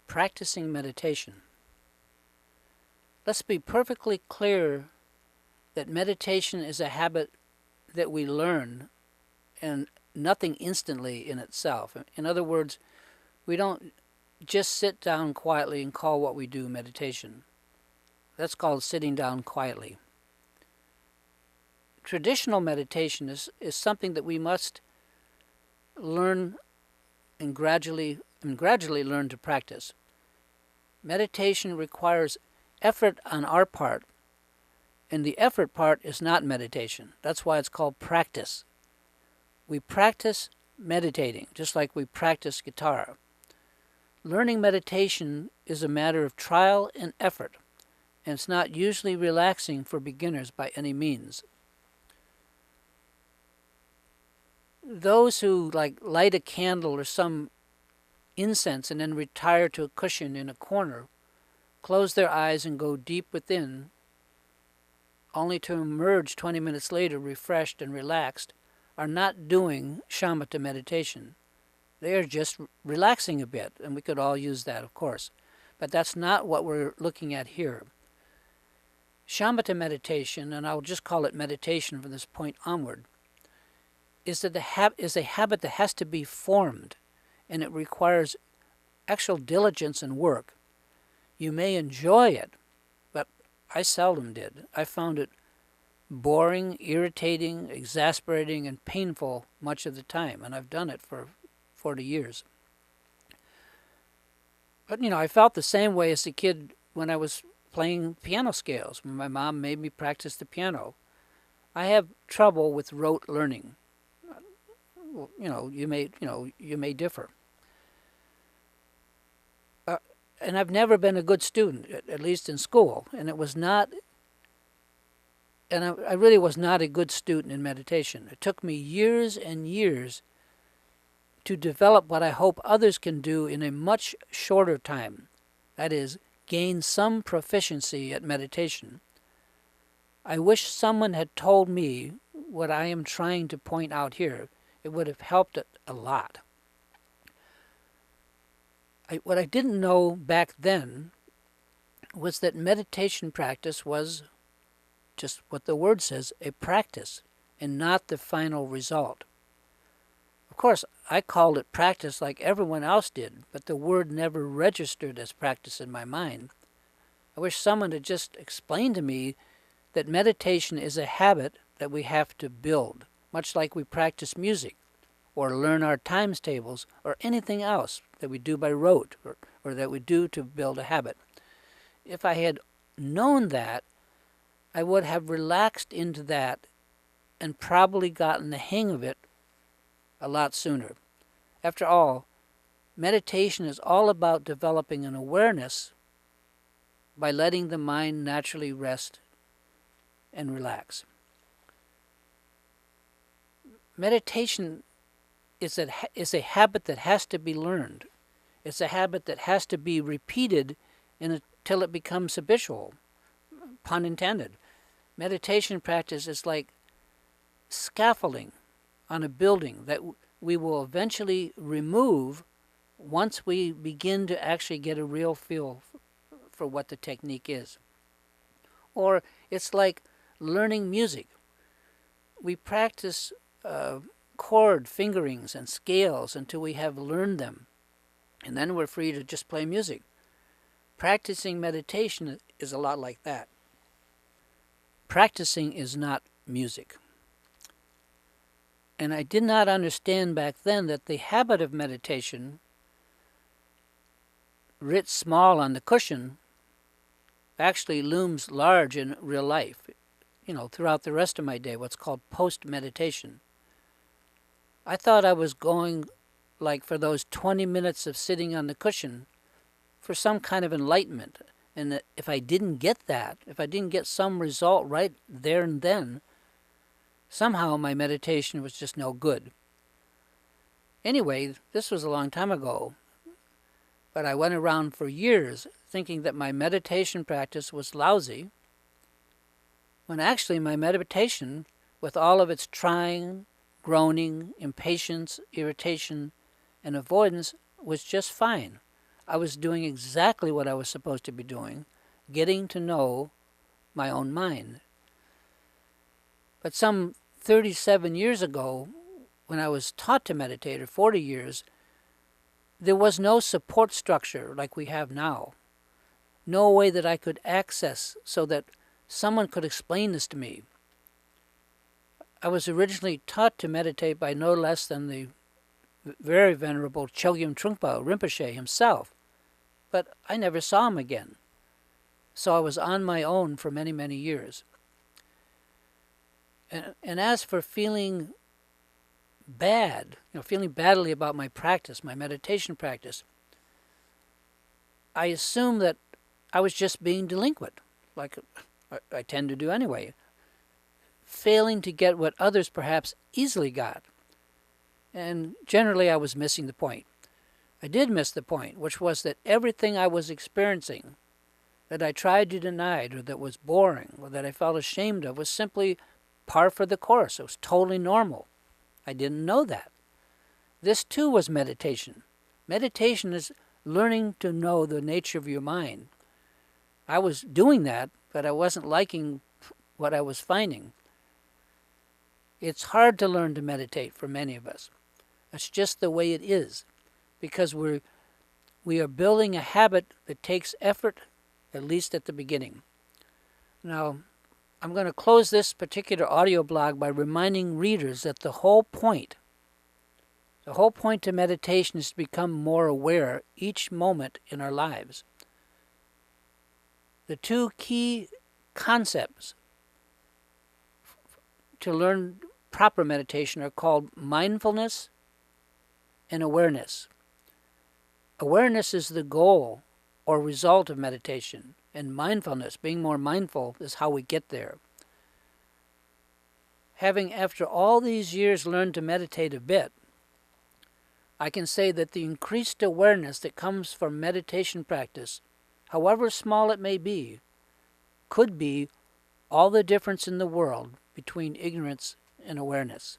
Practicing meditation. Let's be perfectly clear that meditation is a habit that we learn and nothing instantly in itself. In other words, we don't just sit down quietly and call what we do meditation. That's called sitting down quietly. Traditional meditation is something that we must learn and gradually learn to practice. Meditation requires effort on our part, and the effort part is not meditation. That's why it's called practice. We practice meditating, just like we practice guitar. Learning meditation is a matter of trial and effort, and it's not usually relaxing for beginners by any means. Those who light a candle or some incense and then retire to a cushion in a corner, close their eyes and go deep within, only to emerge 20 minutes later refreshed and relaxed, are not doing shamatha meditation. They are just relaxing a bit, and we could all use that, of course. But that's not what we're looking at here. Shamatha meditation, and I'll just call it meditation from this point onward, is a habit that has to be formed, and it requires actual diligence and work. You may enjoy it, but I seldom did. I found it boring, irritating, exasperating, and painful much of the time, and I've done it for 40 years. But, I felt the same way as a kid when I was playing piano scales, when my mom made me practice the piano. I have trouble with rote learning. You may differ. And I've never been a good student, at least in school, and I really was not a good student in meditation. It took me years and years to develop what I hope others can do in a much shorter time. That is, gain some proficiency at meditation. I wish someone had told me what I am trying to point out here. It would have helped it a lot. What I didn't know back then was that meditation practice was just what the word says, a practice, and not the final result. Of course, I called it practice like everyone else did, but the word never registered as practice in my mind. I wish someone had just explained to me that meditation is a habit that we have to build, much like we practice music, or learn our times tables, or anything else that we do by rote, or that we do to build a habit. If I had known that, I would have relaxed into that and probably gotten the hang of it a lot sooner. After all, meditation is all about developing an awareness by letting the mind naturally rest and relax. Meditation is a habit that has to be learned. It's a habit that has to be repeated until it becomes habitual, pun intended. Meditation practice is like scaffolding on a building that we will eventually remove once we begin to actually get a real feel for what the technique is. Or it's like learning music. We practice chord fingerings and scales until we have learned them, and then we're free to just play music. Practicing meditation is a lot like that. Practicing is not music. And I did not understand back then that the habit of meditation, writ small on the cushion, actually looms large in real life, throughout the rest of my day, what's called post-meditation. I thought I was going, for those 20 minutes of sitting on the cushion, for some kind of enlightenment. And that if I didn't get that, if I didn't get some result right there and then, somehow my meditation was just no good. Anyway, this was a long time ago. But I went around for years thinking that my meditation practice was lousy, when actually my meditation, with all of its trying, groaning, impatience, irritation, and avoidance, was just fine. I was doing exactly what I was supposed to be doing, getting to know my own mind. But some 37 years ago, when I was taught to meditate, or 40 years, there was no support structure like we have now. No way that I could access so that someone could explain this to me. I was originally taught to meditate by no less than the very venerable Chogyam Trungpa Rinpoche himself, but I never saw him again. So I was on my own for many, many years. And as for feeling bad, feeling badly about my practice, my meditation practice, I assumed that I was just being delinquent, like I tend to do anyway, failing to get what others perhaps easily got. And generally I was missing the point. I did miss the point, which was that everything I was experiencing that I tried to deny, or that was boring, or that I felt ashamed of, was simply par for the course. It was totally normal. I didn't know that. This too was meditation. Meditation is learning to know the nature of your mind. I was doing that, but I wasn't liking what I was finding. It's hard to learn to meditate for many of us. That's just the way it is, because we are building a habit that takes effort, at least at the beginning. Now, I'm going to close this particular audio blog by reminding readers that the whole point to meditation is to become more aware each moment in our lives. The two key concepts to learn proper meditation are called mindfulness and awareness. Awareness is the goal or result of meditation, and mindfulness, being more mindful, is how we get there. Having, after all these years, learned to meditate a bit, I can say that the increased awareness that comes from meditation practice, however small it may be, could be all the difference in the world between ignorance and awareness.